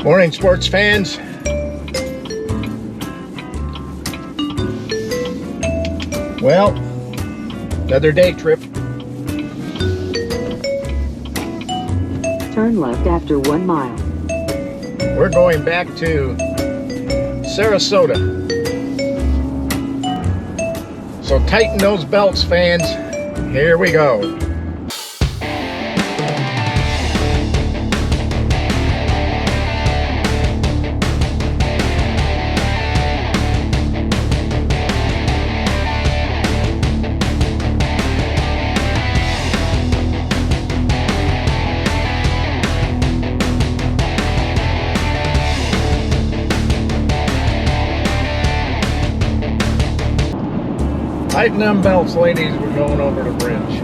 Morning, sports fans. Well, another day trip. Turn left after 1 mile. We're going back to Sarasota. So tighten those belts, fans. Here we go. Tighten them belts, ladies. We're going over the bridge.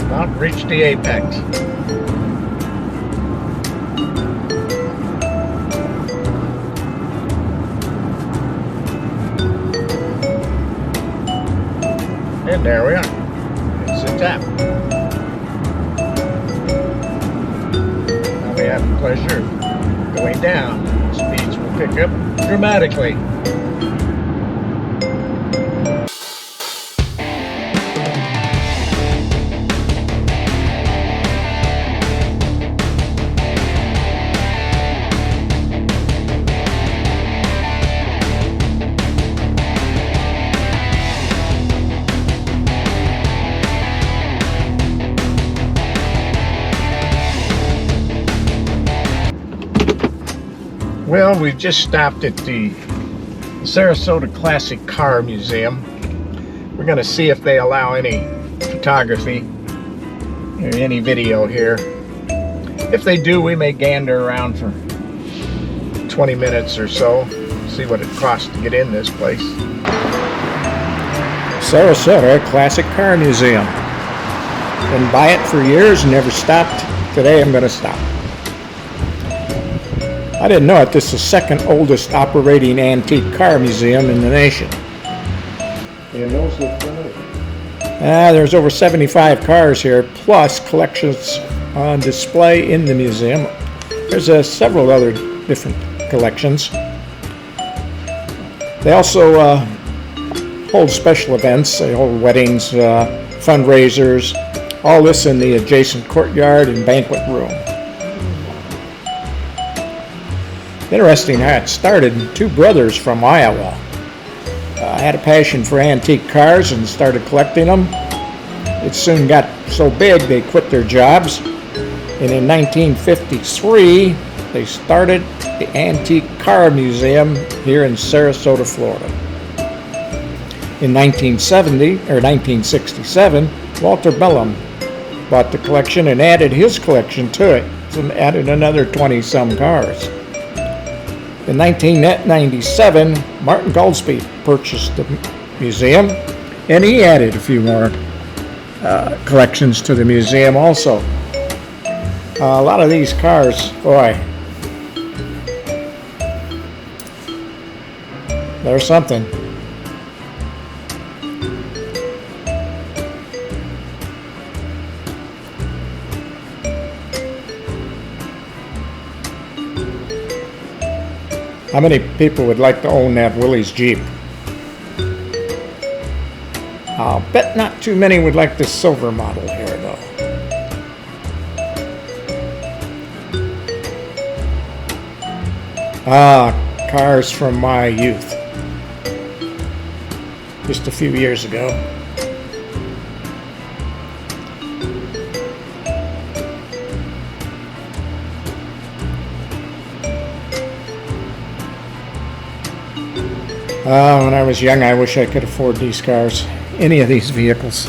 About reached the apex. And there we are. It's a tap. We have the pleasure of going down. Speeds will pick up dramatically. Well, we've just stopped at the Sarasota Classic Car Museum. We're going to see if they allow any photography or any video here. If they do, we may gander around for 20 minutes or so, see what it costs to get in this place. Sarasota Classic Car Museum. Been by it for years, never stopped. Today I'm going to stop. I didn't know it. This is the second oldest operating antique car museum in the nation. And those look familiar. There's over 75 cars here, plus collections on display in the museum. There's several other different collections. They also hold special events. They hold weddings, fundraisers, all this in the adjacent courtyard and banquet room. Interesting how it started. Two brothers from Iowa had a passion for antique cars and started collecting them. It soon got so big they quit their jobs, and in 1953 they started the Antique Car Museum here in Sarasota, Florida. In 1967, Walter Bellum bought the collection and added his collection to it, and added another 20-some cars. In 1997, Martin Goldsby purchased the museum, and he added a few more collections to the museum also. A lot of these cars, boy, they're something. How many people would like to own that Willys Jeep? I'll bet not too many would like the silver model here, though. Cars from my youth. Just a few years ago. When I was young, I wish I could afford these cars, any of these vehicles.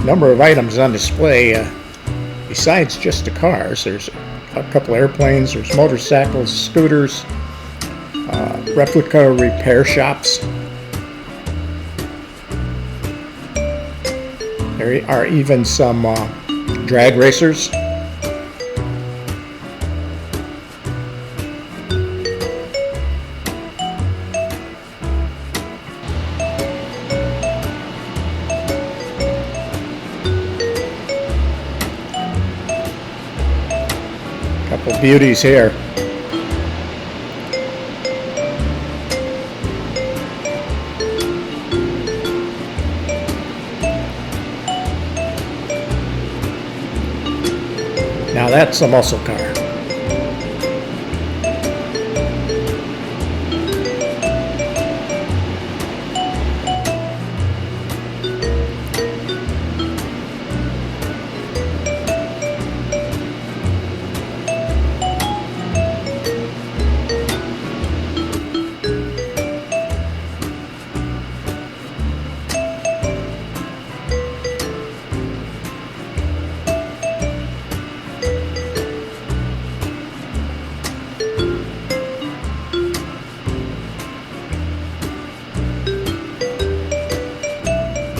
Number of items on display. Besides just the cars, there's a couple airplanes, there's motorcycles, scooters, replica repair shops. There are even some drag racers. Couple beauties here. Now that's a muscle car.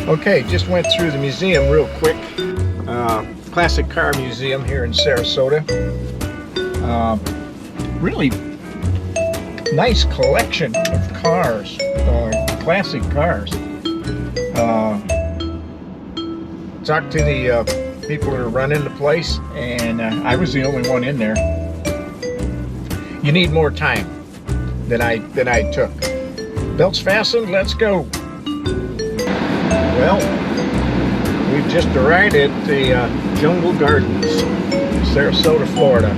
Okay, just went through the museum real quick. Classic Car Museum here in Sarasota. Really nice collection of cars, classic cars. Talked to the people that are running the place, and I was the only one in there. You need more time than I took. Belts fastened, let's go. Well, we've just arrived at the Jungle Gardens, Sarasota, Florida.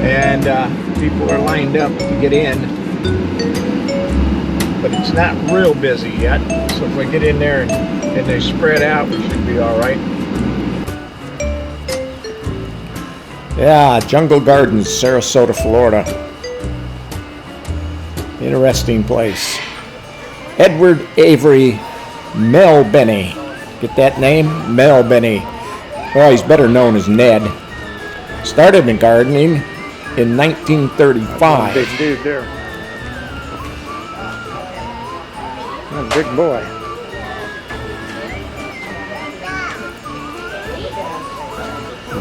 And people are lined up to get in. But it's not real busy yet. So if we get in there and they spread out, we should be all right. Yeah, Jungle Gardens, Sarasota, Florida. Interesting place. Edward Avery Melbenny. Get that name? Melbenny. Well, he's better known as Ned. Started in gardening in 1935. Big dude there. Oh, big boy.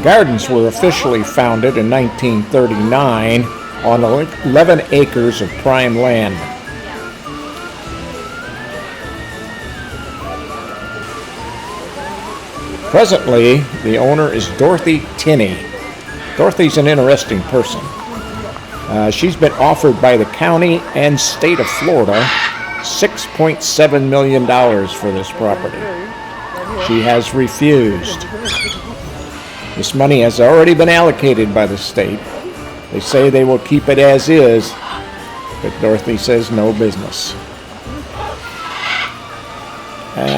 Gardens were officially founded in 1939 on 11 acres of prime land. Presently, the owner is Dorothy Tinney. Dorothy's an interesting person. She's been offered by the county and state of Florida $6.7 million for this property. She has refused. This money has already been allocated by the state. They say they will keep it as is, but Dorothy says no business.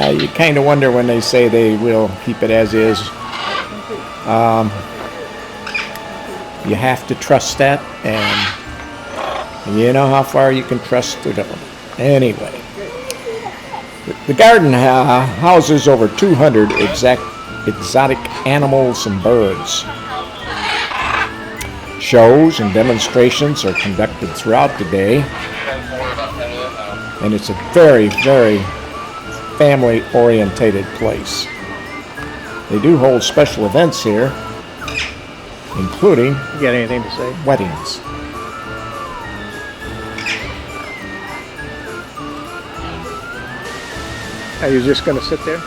You kind of wonder when they say they will keep it as is. You have to trust that, and you know how far you can trust the government. Anyway, the garden houses over 200 exotic animals and birds. Shows and demonstrations are conducted throughout the day, and it's a very, very family-orientated place. They do hold special events here, including You got anything to say? weddings. Are you just going to sit there?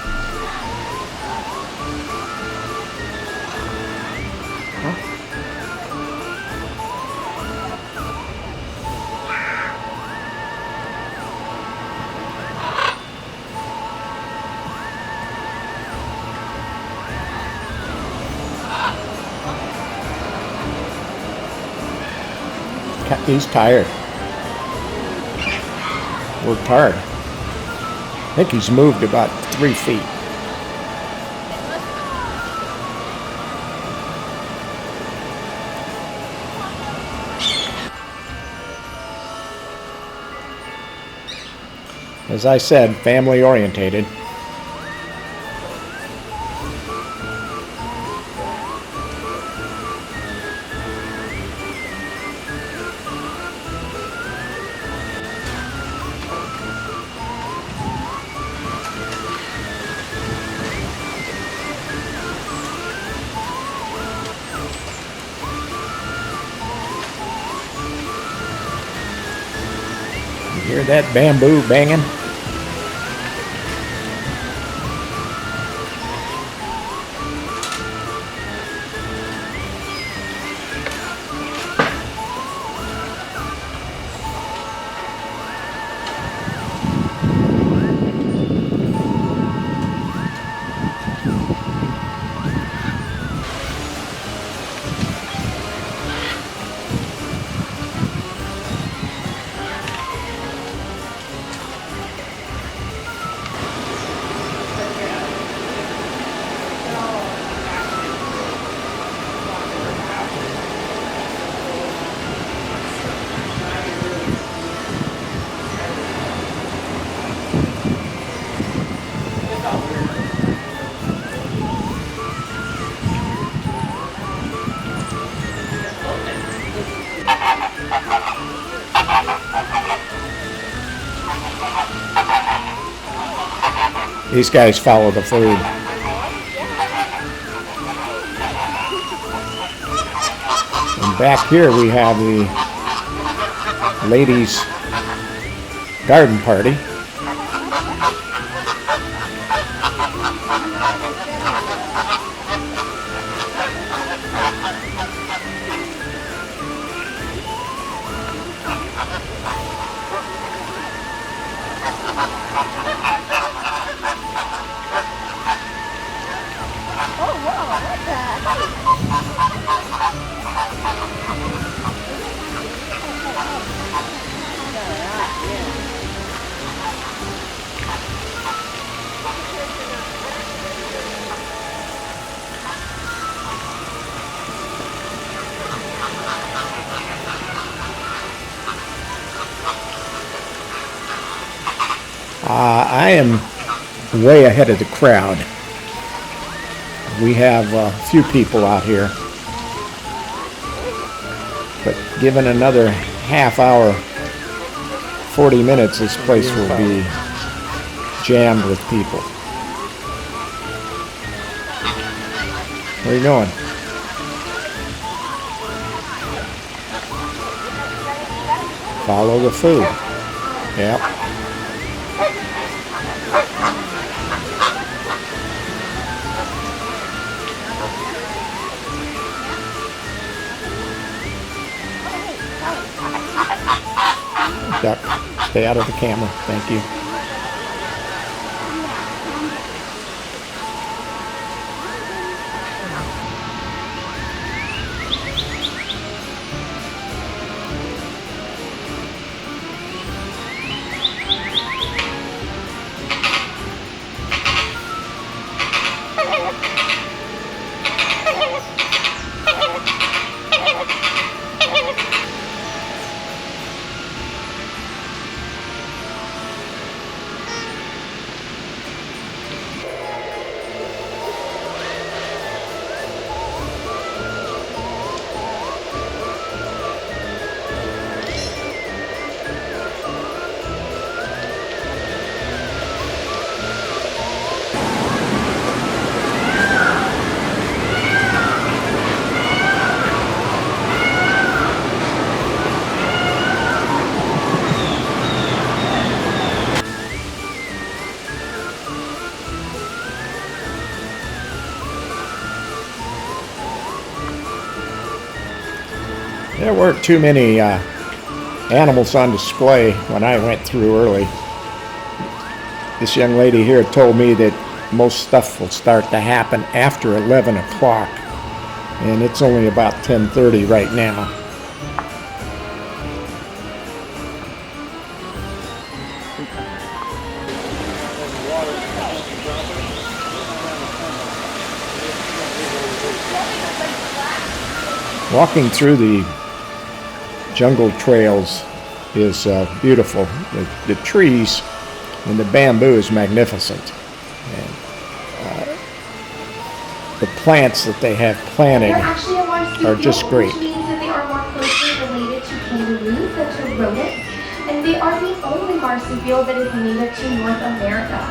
He's tired. Worked hard. I think he's moved about 3 feet. As I said, family orientated. Hear that bamboo banging? These guys follow the food. And back here we have the ladies' garden party. I am way ahead of the crowd. We have a few people out here, but given another half hour, 40 minutes, this place will be jammed with people. Where are you going? Follow the food. Yep. Duck, stay out of the camera. Thank you. There weren't too many animals on display when I went through early. This young lady here told me that most stuff will start to happen after 11 o'clock, and it's only about 10:30 right now. Walking through the jungle trails is beautiful. The trees and the bamboo is magnificent. And, the plants that they have planted are just great. Which means that they are more closely related to kangaroos than to rodents, and they are the only marsupial that is native to North America.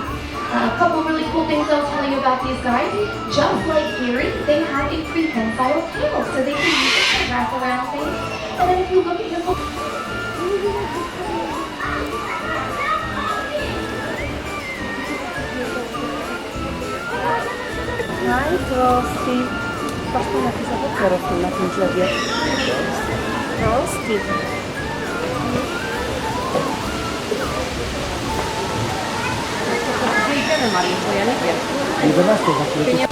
A couple really cool things I'll tell you about these guys. Just like Gary, they have a prehensile tail, so they can use it to wrap around things. And then if you look at him, Frosty. Patrzmy jaki zawód rosną na tym drzewie. Frosty. Gdzie idziemy, Mariusz, bo ja nie wiem. 11 za chwilę.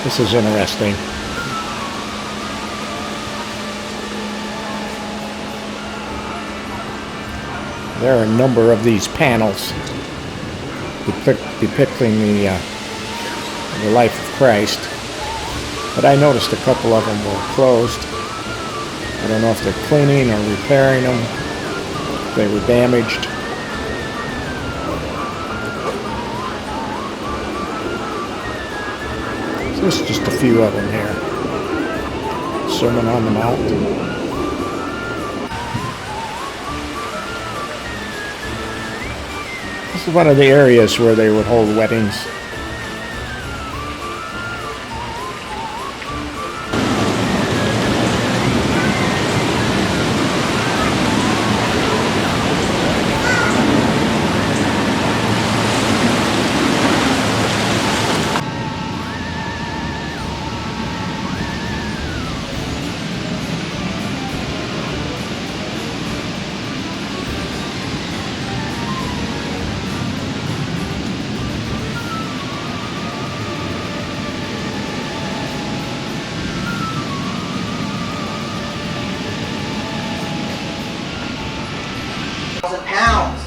This is interesting. There are a number of these panels depicting the life of Christ, but I noticed a couple of them were closed. I don't know if they're cleaning or repairing them, if they were damaged. So this is just a few of them here. Sermon on the Mount. This is one of the areas where they would hold weddings. Pounds.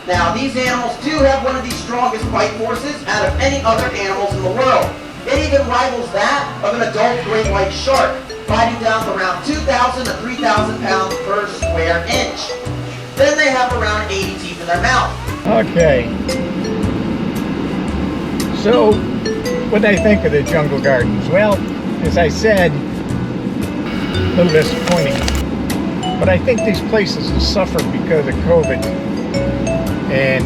Now, these animals do have one of the strongest bite forces out of any other animals in the world. It even rivals that of an adult great white shark, biting down to around 2,000 to 3,000 pounds per square inch. Then they have around 80 teeth in their mouth. Okay. So, what do I think of the jungle gardens? Well, as I said, a little disappointing. But I think these places have suffered because of COVID. And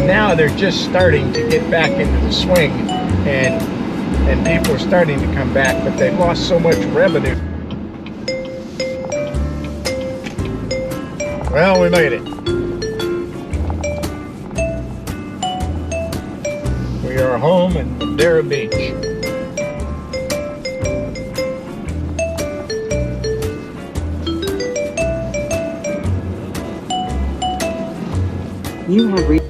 now they're just starting to get back into the swing. And people are starting to come back, but they've lost so much revenue. Well, we made it. We are home in Madeira Beach. You have reached